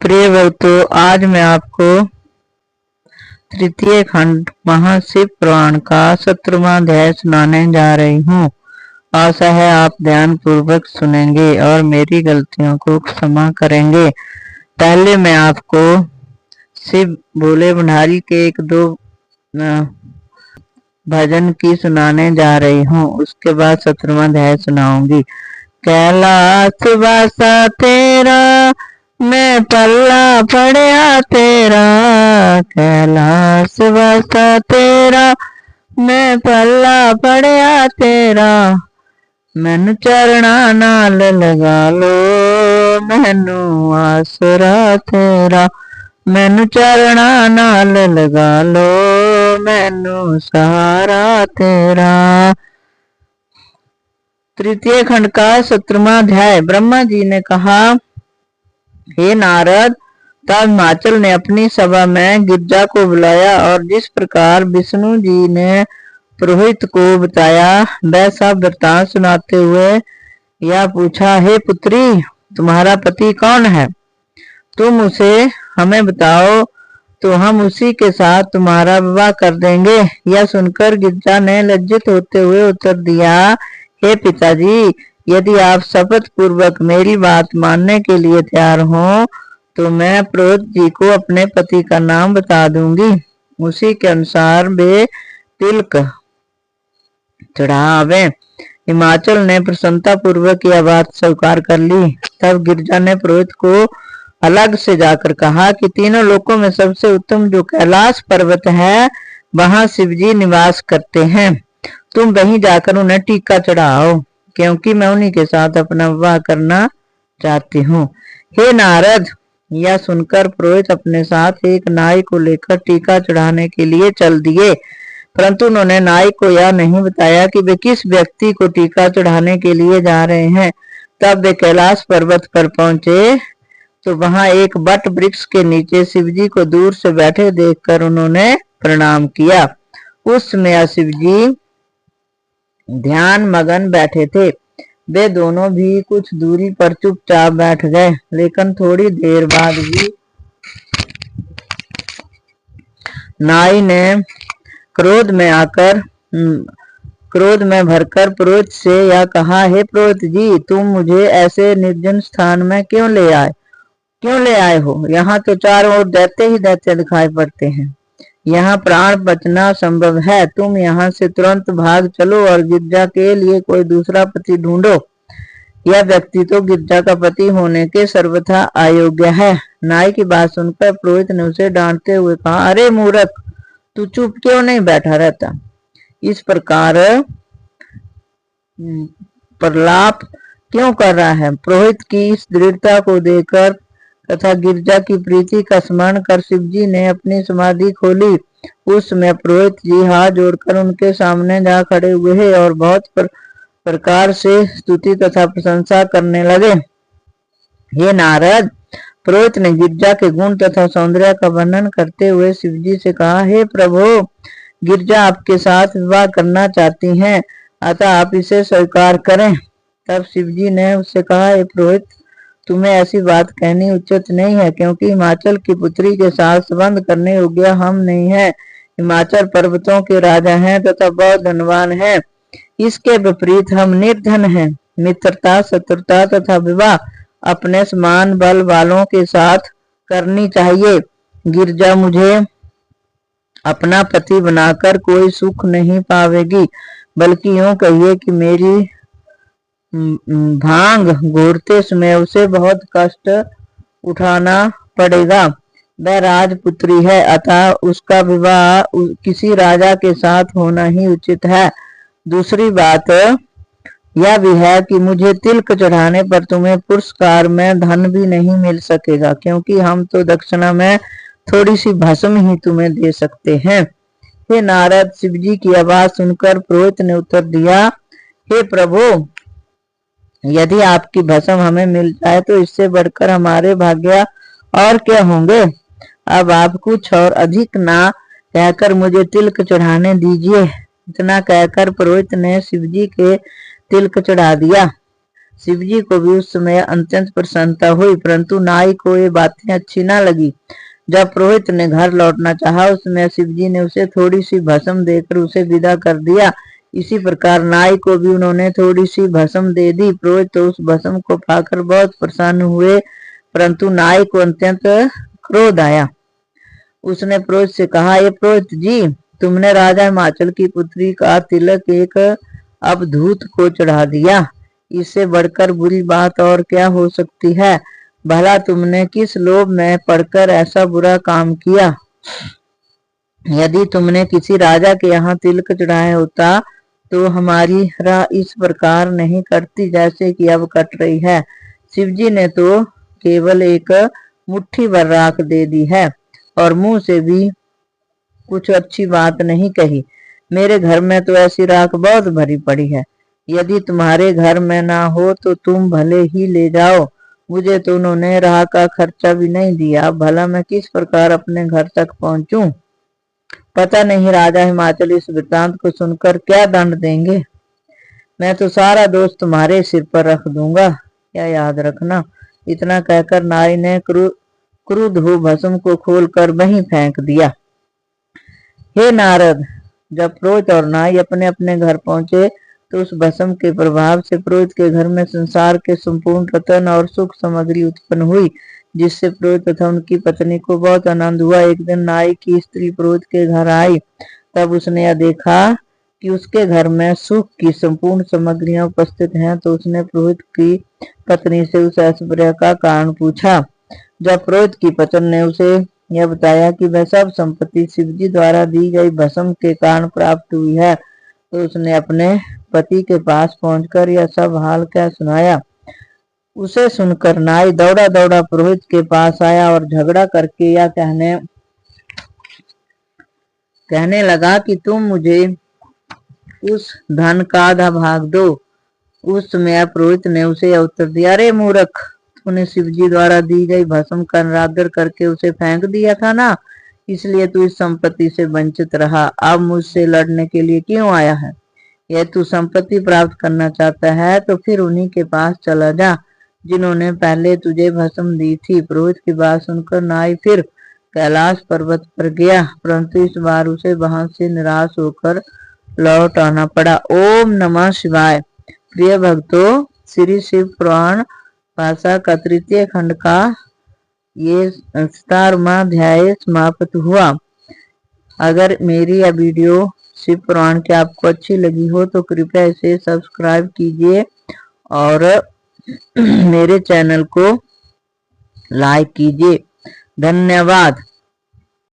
प्रिय भक्तों, आज मैं आपको तृतीय खंड महाशिव पुराण का 17वां अध्याय सुनाने जा रही हूँ। आशा है आप ध्यान पूर्वक सुनेंगे और मेरी गलतियों को क्षमा करेंगे। पहले मैं आपको शिव भोले भंडारी के एक दो भजन की सुनाने जा रही हूँ। उसके बाद 17वां अध्याय सुनाऊंगी। कैलाश वासा तेरा मैं पल्ला पड़या तेरा, कैलाश वासा तेरा मैं पल्ला पड़या तेरा, मैनू चरणा नाल लगा लो मैनू आसरा तेरा, मैनू चरणा नाल लगा लो मैनू सहारा तेरा। तृतीय खंड का 17वां अध्याय। ब्रह्मा जी ने कहा, हे नारद, तब हिमाचल ने अपनी सभा में गिरजा को बुलाया और जिस प्रकार विष्णु जी ने पुरोहित को बताया वैसा वृत्तांत सुनाते हुए यह पूछा, हे पुत्री, तुम्हारा पति कौन है? तुम उसे हमें बताओ तो हम उसी के साथ तुम्हारा विवाह कर देंगे। यह सुनकर गिरजा ने लज्जित होते हुए उत्तर दिया, हे पिताजी, यदि आप शपथ पूर्वक मेरी बात मानने के लिए तैयार हो तो मैं पुरोहित जी को अपने पति का नाम बता दूंगी। उसी के अनुसार वे तिलक चढ़ावे। हिमाचल ने प्रसन्नता पूर्वक यह बात स्वीकार कर ली। तब गिरजा ने पुरोहित को अलग से जाकर कहा कि तीनों लोकों में सबसे उत्तम जो कैलाश पर्वत है वहां शिवजी निवास करते हैं। तुम वहीं जाकर उन्हें टीका चढ़ाओ, क्योंकि मैं उन्हीं के साथ अपना विवाह करना चाहती हूँ। हे नारद, यह सुनकर पुरोहित अपने साथ एक नाई को लेकर टीका चढ़ाने के लिए चल दिए, परंतु उन्होंने नाई को यह नहीं बताया कि वे किस व्यक्ति को टीका चढ़ाने के लिए जा रहे हैं। तब वे कैलाश पर्वत पर पहुंचे तो वहां एक बट वृक्ष के नीचे शिवजी को दूर से बैठे देखकर उन्होंने प्रणाम किया। उस समय शिवजी ध्यान मगन बैठे थे। वे दोनों भी कुछ दूरी पर चुपचाप बैठ गए, लेकिन थोड़ी देर बाद भी नाई ने क्रोध में भरकर पुरोहित से यह कहा, हे पुरोहित जी, तुम मुझे ऐसे निर्जन स्थान में क्यों ले आए हो? यहाँ तो चारों ओर दैत्य ही दैत्य दिखाई पड़ते हैं। यहाँ प्राण बचना संभव है। तुम यहाँ से तुरंत भाग चलो और गिरजा के लिए कोई दूसरा पति ढूंढो। यह व्यक्ति तो गिरजा का पति होने के सर्वथा अयोग्य है। नाई की बात सुनकर पुरोहित ने उसे डांटते हुए कहा, अरे मूर्ख, तू चुप क्यों नहीं बैठा रहता? इस प्रकार प्रलाप क्यों कर रहा है? पुरोहित की इस दृढ़ता को देखकर तथा गिरजा की प्रीति का स्मरण कर शिवजी ने अपनी समाधि खोली। उस समय पुरोहित जी हाथ जोड़कर उनके सामने जा खड़े हुए और बहुत प्रकार से स्तुति तथा प्रशंसा करने लगे। हे नारद, पुरोहित ने गिरजा के गुण तथा सौंदर्य का वर्णन करते हुए शिवजी से कहा, हे प्रभु, गिरजा आपके साथ विवाह करना चाहती हैं, अतः आप इसे स्वीकार करें। तब शिवजी ने उससे कहा, हे पुरोहित, तुम्हें ऐसी बात कहनी उचित नहीं है, क्योंकि हिमाचल की पुत्री के साथ संबंध करने योग्य हम नहीं है। हिमाचल पर्वतों के राजा हैं तथा बहुत धनवान हैं। इसके विपरीत हम निर्धन हैं। मित्रता, शत्रुता तथा विवाह अपने समान बल वालों के साथ करनी चाहिए। गिरजा मुझे अपना पति बनाकर कोई सुख नहीं पावेगी, बल्कि यूं कहिए कि मेरी भांग घोरते समय उसे बहुत कष्ट उठाना पड़ेगा। वह राजपुत्री है, अतः उसका विवाह किसी राजा के साथ होना ही उचित है। दूसरी बात यह भी है कि मुझे तिलक चढ़ाने पर तुम्हें पुरस्कार में धन भी नहीं मिल सकेगा, क्योंकि हम तो दक्षिणा में थोड़ी सी भस्म ही तुम्हें दे सकते हैं। हे नारद, शिवजी की आवाज सुनकर पुरोहित ने उत्तर दिया, हे प्रभु, यदि आपकी भस्म हमें मिल जाए तो इससे बढ़कर हमारे भाग्य और क्या होंगे। अब आप कुछ और अधिक ना कहकर मुझे तिलक चढ़ाने दीजिए। इतना कहकर पुरोहित ने शिवजी के तिलक चढ़ा दिया। शिव जी को भी उस समय अत्यंत प्रसन्नता हुई, परंतु नाई को ये बातें अच्छी ना लगी। जब पुरोहित ने घर लौटना चाहा, उसमें शिव जी ने उसे थोड़ी सी भस्म देकर उसे विदा कर दिया। इसी प्रकार नाई को भी उन्होंने थोड़ी सी भस्म दे दी। पुरोहित तो उस भस्म को पाकर बहुत प्रसन्न हुए, परंतु नाई को अत्यंत क्रोध आया। उसने पुरोहित से कहा, ये पुरोहित जी, तुमने राजा हिमाचल की पुत्री का तिलक एक अवधूत को चढ़ा दिया। इससे बढ़कर बुरी बात और क्या हो सकती है। भला तुमने किस लोभ में पड़कर ऐसा बुरा काम किया। यदि तुमने किसी राजा के यहाँ तिलक चढ़ाया होता तो हमारी राह इस प्रकार नहीं कटती जैसे कि अब कट रही है। शिवजी ने तो केवल एक मुट्ठी भर राख दे दी है और मुंह से भी कुछ अच्छी बात नहीं कही। मेरे घर में तो ऐसी राख बहुत भरी पड़ी है। यदि तुम्हारे घर में ना हो तो तुम भले ही ले जाओ। मुझे तो उन्होंने राह का खर्चा भी नहीं दिया। भला मैं किस प्रकार अपने घर तक पहुंचूं। पता नहीं राजा हिमाचल इस वृत्तांत को सुनकर क्या दंड देंगे। मैं तो सारा दोष तुम्हारे सिर पर रख दूंगा, क्या याद रखना। इतना कहकर नारी ने क्रुद्ध हो भस्म को खोलकर वहीं फेंक दिया। हे नारद, जब पुरोहित और नाई अपने अपने घर पहुंचे तो उस भस्म के प्रभाव से पुरोहित के घर में संसार के संपूर्ण रत्न और सुख सामग्री उत्पन्न हुई, जिससे पुरोहित तथा उनकी पत्नी को बहुत आनंद हुआ। एक दिन नाई की स्त्री पुरोहित के घर आई, तब उसने यह देखा कि उसके घर में सुख की संपूर्ण सामग्रियां उपस्थित हैं, तो उसने पुरोहित की पत्नी से उस ऐश्वर्य का कारण पूछा। जब पुरोहित की पत्नी ने उसे यह बताया कि वह सब संपत्ति शिवजी द्वारा दी गई भस्म के कारण प्राप्त हुई है, तो उसने अपने पति के पास पहुंचकर यह सब हाल क्या सुनाया। उसे सुनकर नाई दौड़ा दौड़ा पुरोहित के पास आया और झगड़ा करके यह कहने लगा कि तुम मुझे उस धन का आधा भाग दो। उस समय पुरोहित ने उसे यह उत्तर दिया, अरे मूर्ख, तूने शिवजी द्वारा दी गई भस्म का निरादर करके उसे फेंक दिया था ना, इसलिए तू इस संपत्ति से वंचित रहा। अब मुझसे लड़ने के लिए क्यों आया है। यह तू संपत्ति प्राप्त करना चाहता है तो फिर उन्हीं के पास चला जा जिन्होंने पहले तुझे भस्म दी थी। पुरोहित की बात सुनकर नाई फिर कैलाश पर्वत पर गया, परंतु इस बार उसे वहां से निराश होकर लौट आना पड़ा। ओम नमः शिवाय। प्रिय भक्तों, श्री शिव पुराण भाषा का तृतीय खंड का ये 17वां अध्याय समाप्त हुआ। अगर मेरी यह वीडियो शिव पुराण की आपको अच्छी लगी हो तो कृपया इसे सब्सक्राइब कीजिए और मेरे चैनल को लाइक कीजिए। धन्यवाद।